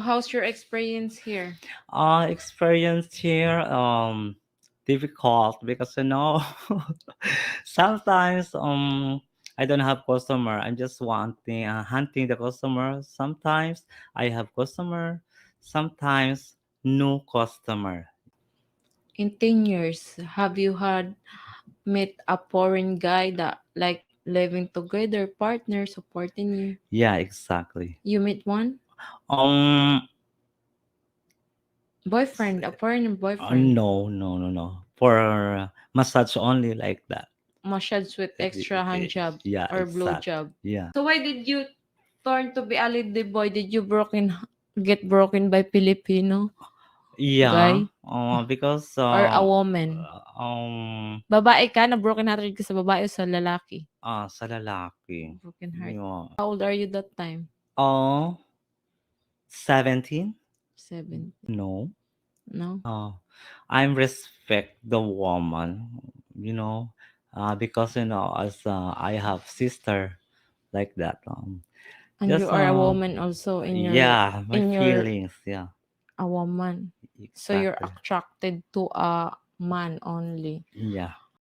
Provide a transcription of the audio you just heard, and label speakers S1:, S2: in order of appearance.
S1: how's your experience here?
S2: Experience here difficult because sometimes I don't have customer. I'm just wanting hunting the customer. Sometimes I have customer. Sometimes no customer.
S1: In 10 years, have you had met a foreign guy that like living together, partner, supporting you?
S2: Yeah, exactly.
S1: You meet one?
S2: Um,
S1: Boyfriend, a foreign boyfriend.
S2: no. For massage only like that.
S1: Massage with extra hand job
S2: Yeah,
S1: or blow
S2: exact.
S1: job.
S2: Yeah.
S1: So why did you turn to be a lady boy? Did you get broken by Filipino
S2: Yeah.
S1: guy
S2: Because
S1: or a woman? Babae ka, na broken hearted ka sa babae o sa lalaki?
S2: sa lalaki.
S1: Broken heart.
S2: Yeah.
S1: How old are you that time?
S2: Oh, 17?
S1: 7.
S2: No.
S1: No?
S2: Oh, I'm respect the woman, because as I have sister like that.
S1: And you
S2: Just
S1: are a woman also in
S2: yeah, my
S1: your
S2: feelings. Yeah,
S1: a woman. So you're
S2: exactly.
S1: attracted to a man only.
S2: Yeah.